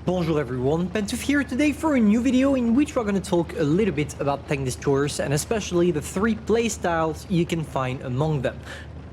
Bonjour everyone, Pantoufleee here today for a new video in which we're going to talk a little bit about tank destroyers and especially the three playstyles you can find among them.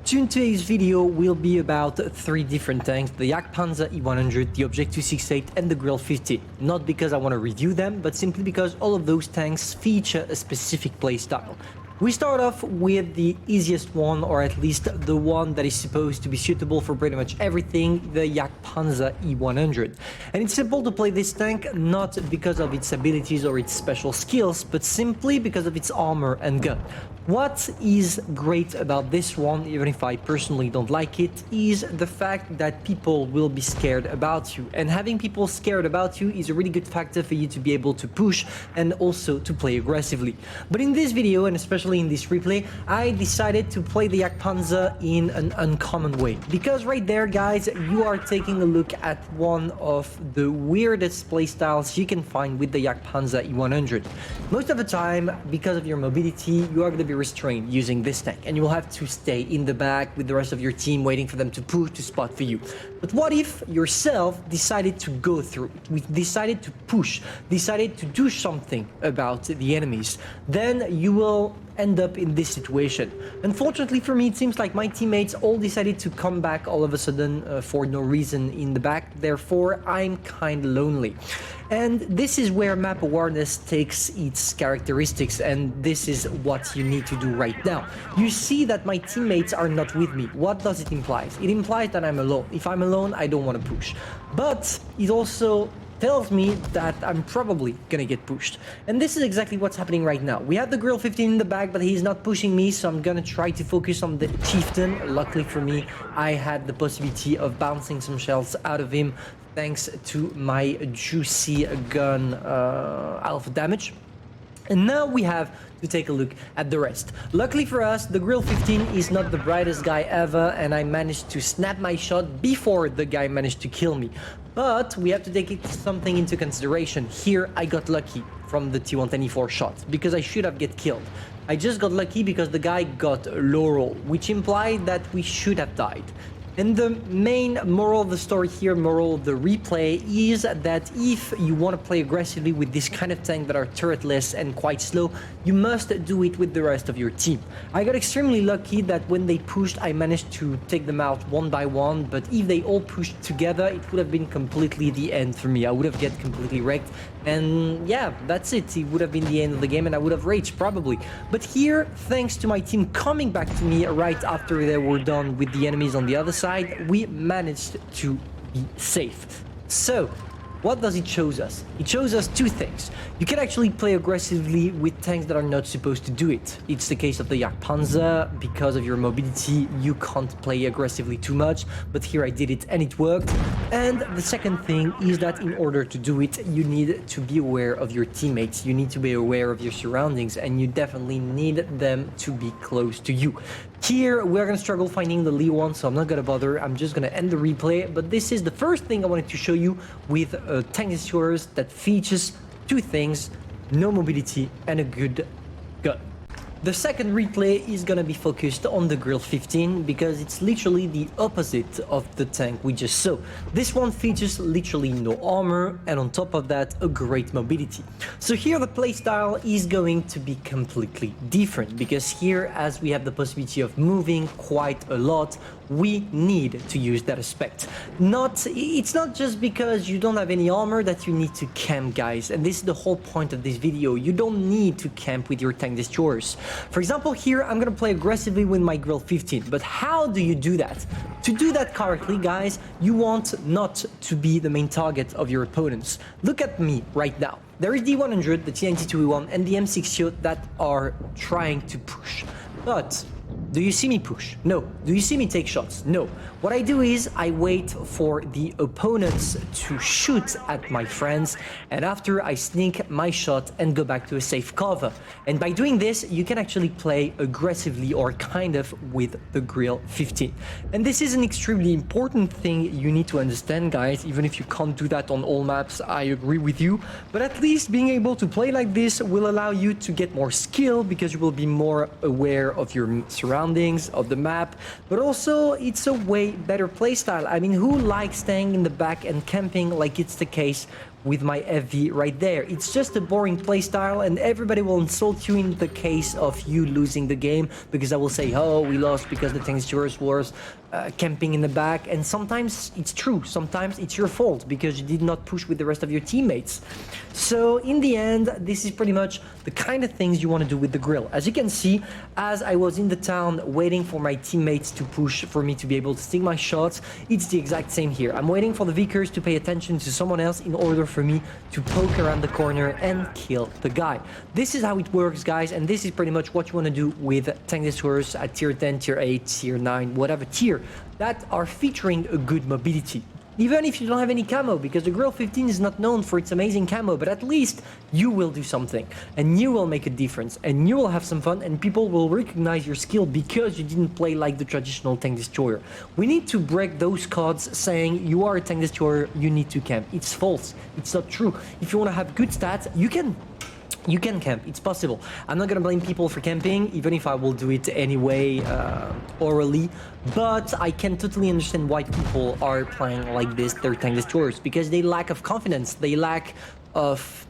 Today's video will be about three different tanks, the Yak Panzer E100, the Object 268 and the Grille 50. Not because I want to review them, but simply because all of those tanks feature a specific playstyle. We start off with the easiest one, or at least the one that is supposed to be suitable for pretty much everything, the Yak Panzer E100. And it's simple to play this tank, not because of its abilities or its special skills, but simply because of its armor and gun. What is great about this one, even if I personally don't like it, is the fact that people will be scared about you. And having people scared about you is a really good factor for you to be able to push and also to play aggressively. But in this video, and especially in this replay, I decided to play the Yak Panzer in an uncommon way. Because right there, guys, you are taking a look at one of the weirdest playstyles you can find with the Yak Panzer E100. Most of the time, because of your mobility, you are going to be restrained using this tank, and you will have to stay in the back with the rest of your team waiting for them to push to spot for you. But what if yourself decided to go through it? We decided to push, decided to do something about the enemies. Then you will end up in this situation. Unfortunately for me, it seems like my teammates all decided to come back all of a sudden for no reason in the back. Therefore, I'm kind of lonely. And this is where map awareness takes its characteristics, and this is what you need to do right now. You see that my teammates are not with me. What does it imply? It implies that I'm alone. If I'm alone, I don't want to push. But it also tells me that I'm probably gonna get pushed. And this is exactly what's happening right now. We have the Grille 15 in the back, but he's not pushing me, so I'm gonna try to focus on the Chieftain. Luckily for me, I had the possibility of bouncing some shells out of him thanks to my juicy gun alpha damage. And now we have to take a look at the rest. Luckily for us, the Grille 15 is not the brightest guy ever, and I managed to snap my shot before the guy managed to kill me. But we have to take something into consideration. Here, I got lucky from the T124 shot, because I should have get killed. I just got lucky because the guy got low roll, which implied that we should have died. And the main moral of the story here, moral of the replay, is that if you want to play aggressively with this kind of tank that are turretless and quite slow, you must do it with the rest of your team. I got extremely lucky that when they pushed, I managed to take them out one by one, but if they all pushed together, it would have been completely the end for me. I would have get completely wrecked, and yeah, that's it. It would have been the end of the game, and I would have raged probably. But here, thanks to my team coming back to me right after they were done with the enemies on the other side, we managed to be safe. So, what does it show us? It shows us two things. You can actually play aggressively with tanks that are not supposed to do it. It's the case of the Yak Panzer. Because of your mobility, you can't play aggressively too much, but here I did it and it worked. And the second thing is that in order to do it, you need to be aware of your teammates. You need to be aware of your surroundings, and you definitely need them to be close to you. Here, we're going to struggle finding the Lee one, so I'm not going to bother. I'm just going to end the replay. But this is the first thing I wanted to show you with tank destroyers that features two things: no mobility and a good gun. The second replay is gonna be focused on the Grille 15 because it's literally the opposite of the tank we just saw. This one features literally no armor, and on top of that, a great mobility. So here the playstyle is going to be completely different, because here, as we have the possibility of moving quite a lot, we need to use that aspect. It's not just because you don't have any armor that you need to camp, guys, and this is the whole point of this video. You don't need to camp with your tank destroyers. For example, here I'm gonna play aggressively with my Grille 15, but how do you do that? To do that correctly, guys, you want not to be the main target of your opponents. Look at me right now. There is the E100, the TNT2E1, and the M60 that are trying to push. But do you see me push? No. Do you see me take shots? No. What I do is I wait for the opponents to shoot at my friends, and after I sneak my shot and go back to a safe cover. And by doing this, you can actually play aggressively, or kind of, with the Grille 15. And this is an extremely important thing you need to understand, guys. Even if you can't do that on all maps, I agree with you. But at least being able to play like this will allow you to get more skill, because you will be more aware of your surroundings surroundings, of the map, but also it's a way better playstyle. I mean, who likes staying in the back and camping like it's the case with my FV right there? It's just a boring playstyle, and everybody will insult you in the case of you losing the game, because I will say, oh, we lost because the tank destroyers was camping in the back, and sometimes it's true, sometimes it's your fault because you did not push with the rest of your teammates. So in the end, this is pretty much the kind of things you want to do with the Grille. As you can see, as I was in the town waiting for my teammates to push for me to be able to stick my shots, it's the exact same here. I'm waiting for the Vikers to pay attention to someone else in order for me to poke around the corner and kill the guy. This is how it works, guys, and this is pretty much what you want to do with tank destroyers at tier 10, tier 8, tier 9, whatever tier that are featuring a good mobility. Even if you don't have any camo, because the Grille 15 is not known for its amazing camo, but at least you will do something, and you will make a difference, and you will have some fun, and people will recognize your skill because you didn't play like the traditional tank destroyer. We need to break those codes saying you are a tank destroyer, you need to camp. It's false. It's not true. If you want to have good stats, you can camp, it's possible. I'm not gonna blame people for camping, even if I will do it anyway, orally, but I can totally understand why people are playing like this, their tank destroyers, because they lack of confidence, they lack of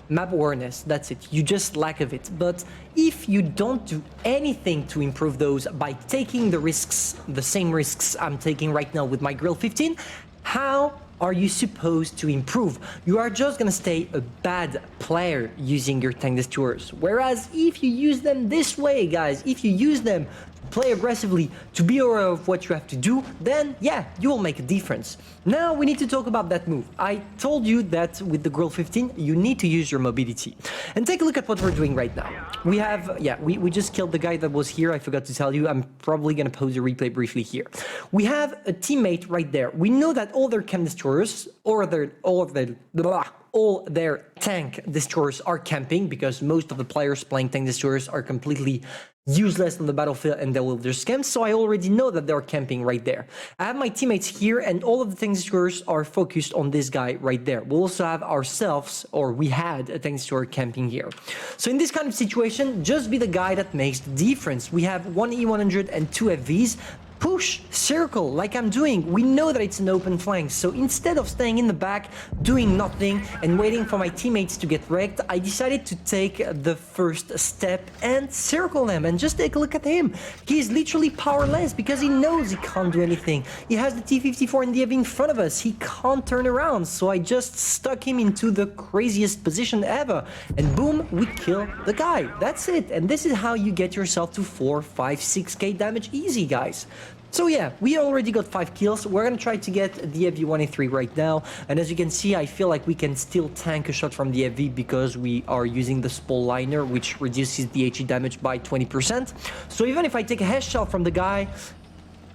map awareness, that's it, you just lack of it. But if you don't do anything to improve those by taking the risks, the same risks I'm taking right now with my Grille 15, how are you supposed to improve? You are just gonna stay a bad player using your tank destroyers. Whereas if you use them this way, guys, if you use them to play aggressively, to be aware of what you have to do, then yeah, you will make a difference. Now we need to talk about that move. I told you that with the Grille 15, you need to use your mobility. And take a look at what we're doing right now. We have, we just killed the guy that was here. I forgot to tell you. I'm probably gonna pause the replay briefly here. We have a teammate right there. We know that all their chem destroyers, or all their tank destroyers are camping, because most of the players playing tank destroyers are completely useless on the battlefield and they will just camp, so I already know that they're camping right there. I have my teammates here and all of the tank destroyers are focused on this guy right there. We'll also have ourselves, or we had a tank destroyer camping here. So in this kind of situation, just be the guy that makes the difference. We have one E100 and two FVs. Push, circle, like I'm doing. We know that it's an open flank, so instead of staying in the back, doing nothing, and waiting for my teammates to get wrecked, I decided to take the first step and circle them, and just take a look at him. He's literally powerless because he knows he can't do anything. He has the T-54 and the FV in front of us. He can't turn around, so I just stuck him into the craziest position ever, and boom, we kill the guy. That's it, and this is how you get yourself to 4, 5, 6k damage easy, guys. So yeah, we already got 5 kills. We're gonna try to get the FV-183 right now, and as you can see, I feel like we can still tank a shot from the FV because we are using the spall liner, which reduces the HE damage by 20%. So even if I take a headshot from the guy,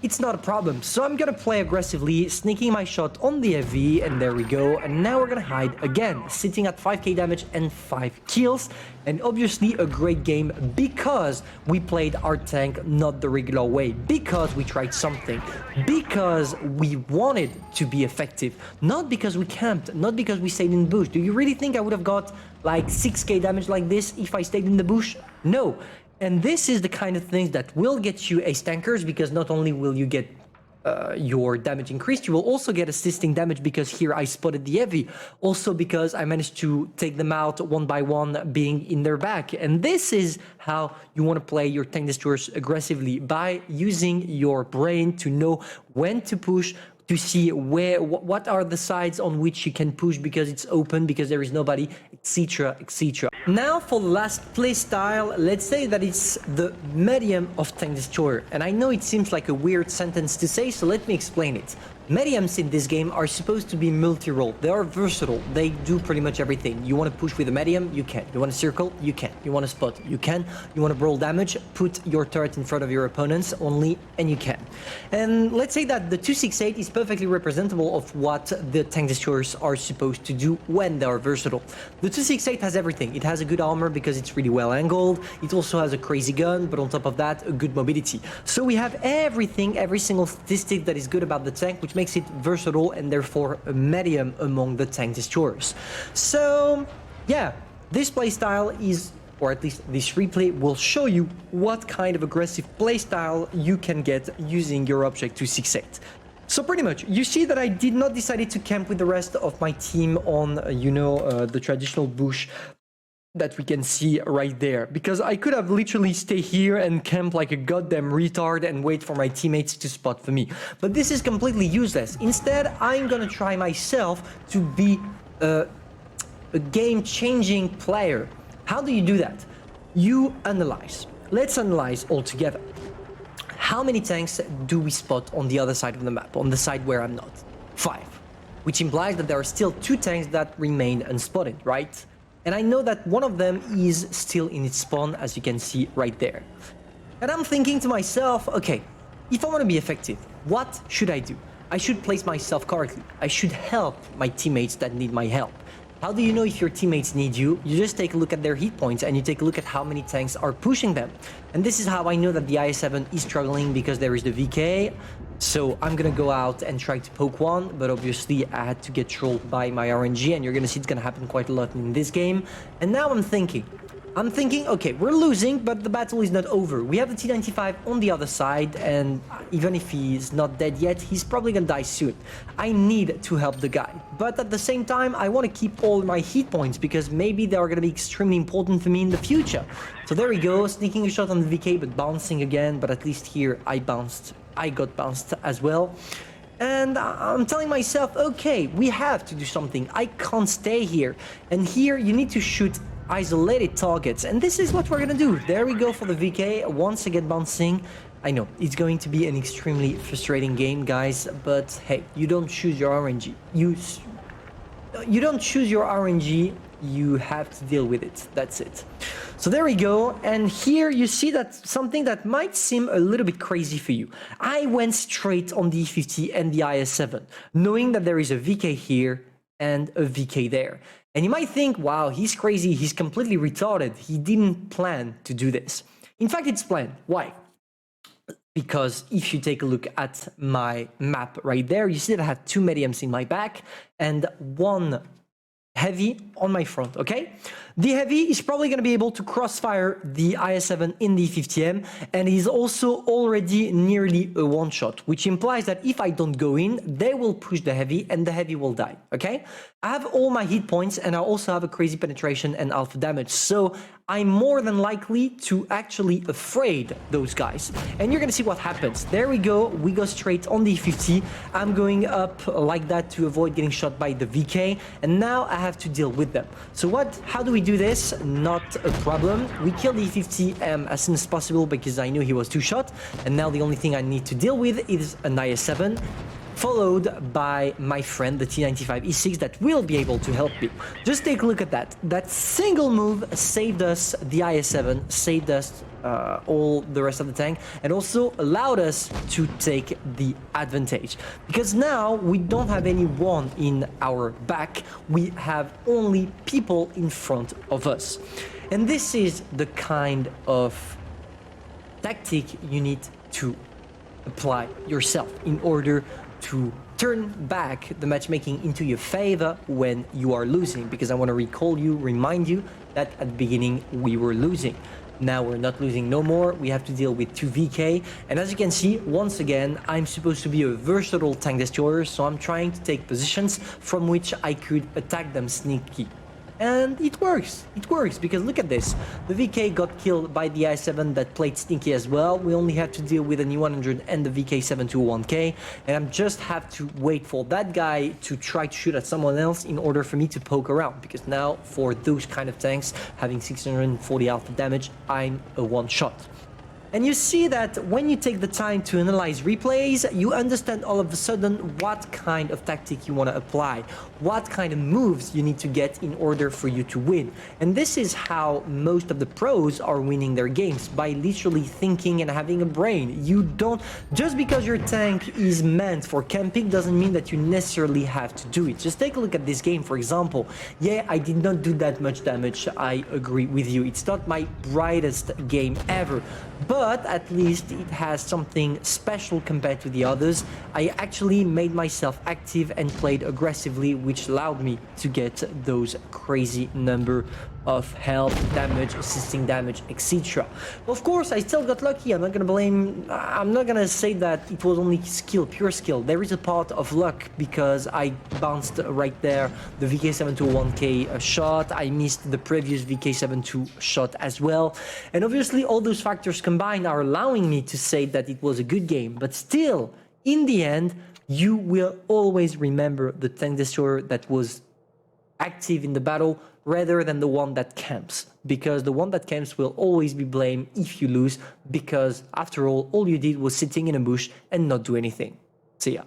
it's not a problem. So I'm gonna play aggressively, sneaking my shot on the FV, and there we go. And now we're gonna hide again, sitting at 5k damage and 5 kills. And obviously a great game because we played our tank not the regular way, because we tried something, because we wanted to be effective, not because we camped, not because we stayed in the bush. Do you really think I would have got like 6k damage like this if I stayed in the bush? No. And this is the kind of things that will get you ace tankers, because not only will you get your damage increased, you will also get assisting damage, because here I spotted the heavy, also because I managed to take them out one by one being in their back. And this is how you want to play your tank destroyers aggressively, by using your brain to know when to push, to see what are the sides on which you can push because it's open, because there is nobody, etc, etc. Now for the last play style, let's say that it's the medium of tank destroyer. And I know it seems like a weird sentence to say, so let me explain it. Mediums in this game are supposed to be multi-role. They are versatile. They do pretty much everything. You want to push with a medium? You can. You want to circle? You can. You want to spot? You can. You want to brawl damage? Put your turret in front of your opponents only, and you can. And let's say that the 268 is perfectly representable of what the tank destroyers are supposed to do when they are versatile. The 268 has everything. It has a good armor because it's really well angled. It also has a crazy gun, but on top of that, a good mobility. So we have everything, every single statistic that is good about the tank, which makes it versatile and therefore a medium among the tank destroyers. So yeah, this playstyle is or at least this replay will show you what kind of aggressive playstyle you can get using your object 268. So pretty much, you see that I did not decide to camp with the rest of my team on, the traditional bush that we can see right there, because I could have literally stay here and camp like a goddamn retard and wait for my teammates to spot for me. But this is completely useless. Instead, I'm gonna try myself to be a game-changing player. How do you do that? You analyze. Let's analyze all together. How many tanks do we spot on the other side of the map, on the side where I'm not? 5. Which implies that there are still 2 tanks that remain unspotted, right? And I know that one of them is still in its spawn, as you can see right there. And I'm thinking to myself, okay, if I want to be effective, what should I do? I should place myself correctly. I should help my teammates that need my help. How do you know if your teammates need you? You just take a look at their hit points and you take a look at how many tanks are pushing them. And this is how I know that the IS-7 is struggling, because there is the VK. So I'm gonna go out and try to poke one, but obviously I had to get trolled by my RNG, and you're gonna see it's gonna happen quite a lot in this game. And now I'm thinking, okay, we're losing, but the battle is not over. We have the T-95 on the other side, and even if he's not dead yet, he's probably gonna die soon. I need to help the guy, but at the same time, I want to keep all my hit points, because maybe they are gonna be extremely important for me in the future. So there we go, sneaking a shot on the VK, but bouncing again, but at least here I got bounced as well. And I'm telling myself, okay, we have to do something. I can't stay here. And here you need to shoot isolated targets, and this is what we're gonna do. There we go for the VK, once again bouncing. I know it's going to be an extremely frustrating game, guys, but hey, you don't choose your RNG. You don't choose your RNG, you have to deal with it. That's it. So there we go, and here you see that something that might seem a little bit crazy for you. I went straight on the E50 and the IS-7, knowing that there is a VK here and a VK there. And you might think, wow, he's crazy, he's completely retarded, he didn't plan to do this. In fact, it's planned. Why? Because if you take a look at my map right there, you see that I have 2 mediums in my back and 1 heavy on my front, okay? The heavy is probably going to be able to crossfire the IS-7 in the 50M, and he's also already nearly a one-shot, which implies that if I don't go in, they will push the heavy and the heavy will die, okay? I have all my hit points, and I also have a crazy penetration and alpha damage, so I'm more than likely to actually afraid those guys. And you're gonna see what happens. There we go straight on the 50. I'm going up like that to avoid getting shot by the VK, and now I have to deal with them. So how do we do this? Not a problem. We kill the 50 as soon as possible, because I knew he was 2-shot, and now the only thing I need to deal with is an IS-7, followed by my friend, the T-95 E6, that will be able to help me. Just take a look at that. That single move saved us the IS-7, saved us all the rest of the tank, and also allowed us to take the advantage. Because now we don't have anyone in our back, we have only people in front of us. And this is the kind of tactic you need to apply yourself in order to turn back the matchmaking into your favor when you are losing, because I want to remind you that at the beginning we were losing. Now we're not losing no more. We have to deal with 2 VK, and as you can see, once again, I'm supposed to be a versatile tank destroyer, so I'm trying to take positions from which I could attack them sneaky. And it works, because look at this. The VK got killed by the I-7 that played sneaky as well. We only have to deal with an E100 and the VK721K, and I just have to wait for that guy to try to shoot at someone else in order for me to poke around, because now for those kind of tanks, having 640 alpha damage, I'm a one-shot. And you see that when you take the time to analyze replays, you understand all of a sudden what kind of tactic you want to apply, what kind of moves you need to get in order for you to win. And this is how most of the pros are winning their games, by literally thinking and having a brain. You don't, just because your tank is meant for camping doesn't mean that you necessarily have to do it. Just take a look at this game, for example. Yeah, I did not do that much damage, I agree with you. It's not my brightest game ever, but but at least it has something special compared to the others. I actually made myself active and played aggressively, which allowed me to get those crazy number of health, damage, assisting damage, etc. Of course, I still got lucky. I'm not gonna say that it was only skill, pure skill. There is a part of luck because I bounced right there the VK721K shot. I missed the previous VK72 shot as well. And obviously all those factors combined are allowing me to say that it was a good game. But still, in the end, you will always remember the tank destroyer that was active in the battle rather than the one that camps, because the one that camps will always be blamed if you lose, because after all you did was sitting in a bush and not do anything. See ya.